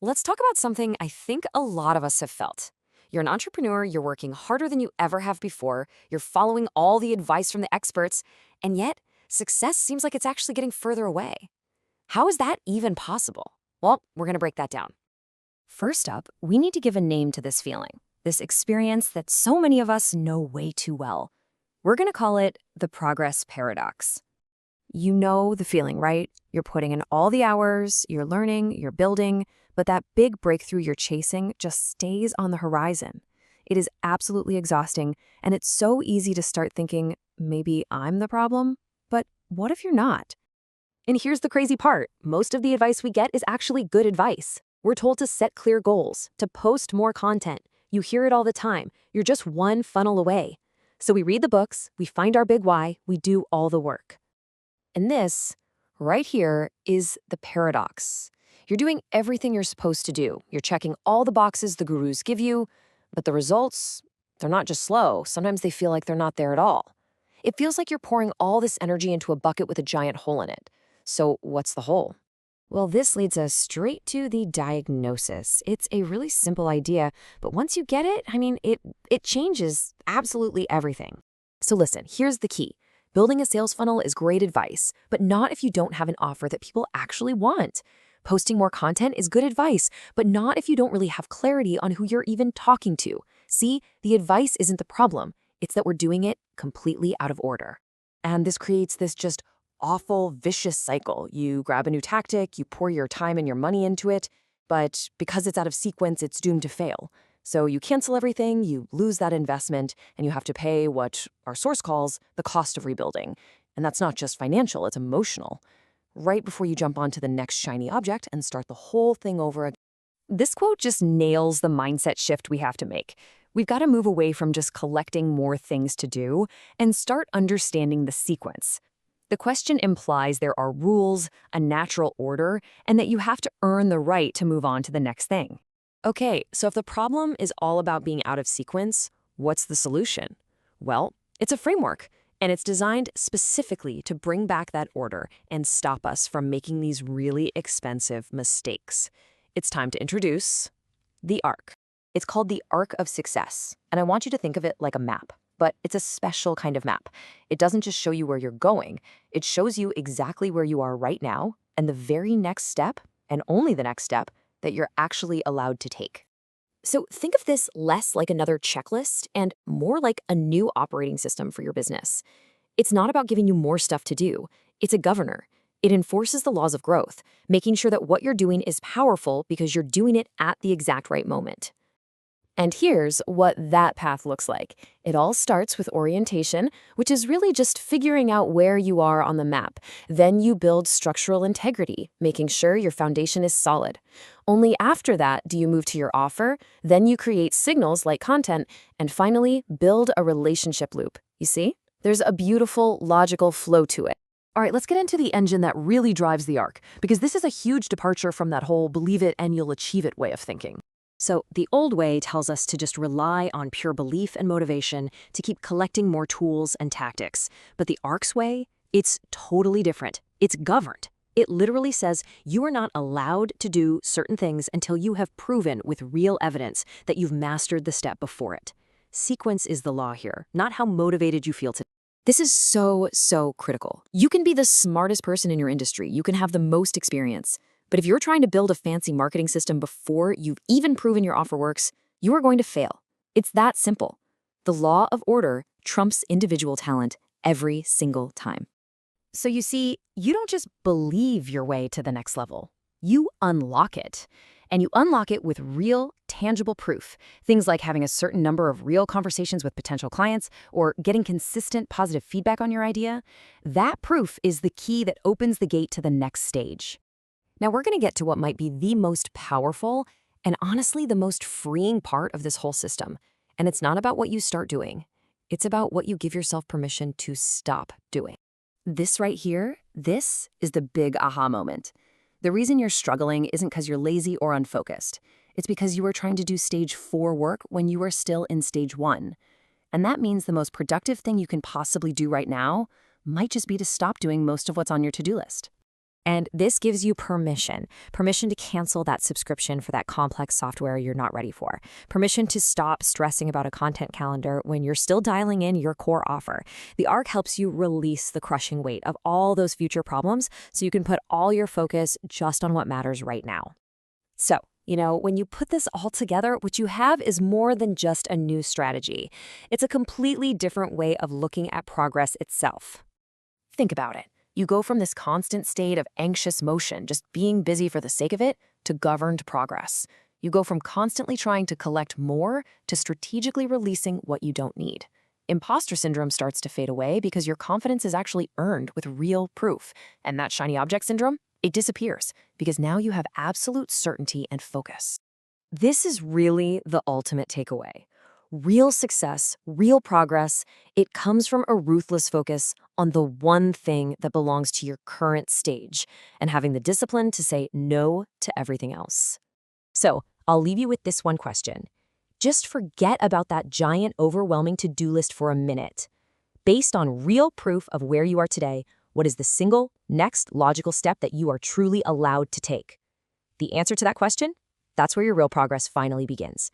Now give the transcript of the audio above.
let's talk about something I think a lot of us have felt. You're an entrepreneur, you're working harder than you ever have before, you're following all the advice from the experts, and yet success seems like it's actually getting further away. How is that even possible? Well, we're going to break that down. First up, we need to give a name to this feeling, this experience that so many of us know way too well. We're going to call it the progress paradox. You know the feeling, right? You're putting in all the hours, you're learning, you're building, but that big breakthrough you're chasing just stays on the horizon. It is absolutely exhausting, and it's so easy to start thinking, maybe I'm the problem? But what if you're not? And here's the crazy part. Most of the advice we get is actually good advice. We're told to set clear goals, to post more content. You hear it all the time. You're just one funnel away. So we read the books, we find our big why, we do all the work. And this, right here, is the paradox. You're doing everything you're supposed to do. You're checking all the boxes the gurus give you, but the results, they're not just slow. Sometimes they feel like they're not there at all. It feels like you're pouring all this energy into a bucket with a giant hole in it. So what's the hole? Well, this leads us straight to the diagnosis. It's a really simple idea, but once you get it, it changes absolutely everything. So listen, here's the key. Building a sales funnel is great advice, but not if you don't have an offer that people actually want. Posting more content is good advice, but not if you don't really have clarity on who you're even talking to. See, the advice isn't the problem. It's that we're doing it completely out of order. And this creates this just awful, vicious cycle. You grab a new tactic, you pour your time and your money into it, but because it's out of sequence, it's doomed to fail. So you cancel everything, you lose that investment, and you have to pay what our source calls the cost of rebuilding. And that's not just financial, it's emotional. Right before you jump onto the next shiny object and start the whole thing over again. This quote just nails the mindset shift we have to make. We've got to move away from just collecting more things to do and start understanding the sequence. The question implies there are rules, a natural order, and that you have to earn the right to move on to the next thing. Okay, so if the problem is all about being out of sequence, what's the solution? Well, it's a framework, and it's designed specifically to bring back that order and stop us from making these really expensive mistakes. It's time to introduce the arc. It's called the arc of success, and I want you to think of it like a map, but it's a special kind of map. It doesn't just show you where you're going, it shows you exactly where you are right now and the very next step, and only the next step, that you're actually allowed to take. So think of this less like another checklist and more like a new operating system for your business. It's not about giving you more stuff to do. It's a governor. It enforces the laws of growth, making sure that what you're doing is powerful because you're doing it at the exact right moment. And here's what that path looks like. It all starts with orientation, which is really just figuring out where you are on the map. Then you build structural integrity, making sure your foundation is solid. Only after that do you move to your offer, then you create signals like content, and finally build a relationship loop. You see? There's a beautiful, logical flow to it. All right, let's get into the engine that really drives the arc, because this is a huge departure from that whole believe it and you'll achieve it way of thinking. So the old way tells us to just rely on pure belief and motivation to keep collecting more tools and tactics. But the ARC's way, it's totally different. It's governed. It literally says you are not allowed to do certain things until you have proven with real evidence that you've mastered the step before it. Sequence is the law here, not how motivated you feel today. This is so critical. You can be the smartest person in your industry. You can have the most experience. But if you're trying to build a fancy marketing system before you've even proven your offer works, you are going to fail. It's that simple. The law of order trumps individual talent every single time. So you see, you don't just believe your way to the next level. You unlock it. And you unlock it with real, tangible proof. Things like having a certain number of real conversations with potential clients or getting consistent positive feedback on your idea. That proof is the key that opens the gate to the next stage. Now we're going to get to what might be the most powerful and honestly the most freeing part of this whole system. And it's not about what you start doing. It's about what you give yourself permission to stop doing. This right here, this is the big aha moment. The reason you're struggling isn't because you're lazy or unfocused. It's because you are trying to do stage 4 work when you are still in stage 1. And that means the most productive thing you can possibly do right now might just be to stop doing most of what's on your to-do list. And this gives you permission to cancel that subscription for that complex software you're not ready for, permission to stop stressing about a content calendar when you're still dialing in your core offer. The arc helps you release the crushing weight of all those future problems so you can put all your focus just on what matters right now. So, when you put this all together, what you have is more than just a new strategy. It's a completely different way of looking at progress itself. Think about it. You go from this constant state of anxious motion, just being busy for the sake of it, to governed progress. You go from constantly trying to collect more to strategically releasing what you don't need. Imposter syndrome starts to fade away because your confidence is actually earned with real proof. And that shiny object syndrome, it disappears because now you have absolute certainty and focus. This is really the ultimate takeaway. Real success, real progress, it comes from a ruthless focus on the one thing that belongs to your current stage and having the discipline to say no to everything else. So, I'll leave you with this one question. Just forget about that giant, overwhelming to-do list for a minute. Based on real proof of where you are today, what is the single next logical step that you are truly allowed to take? The answer to that question? That's where your real progress finally begins.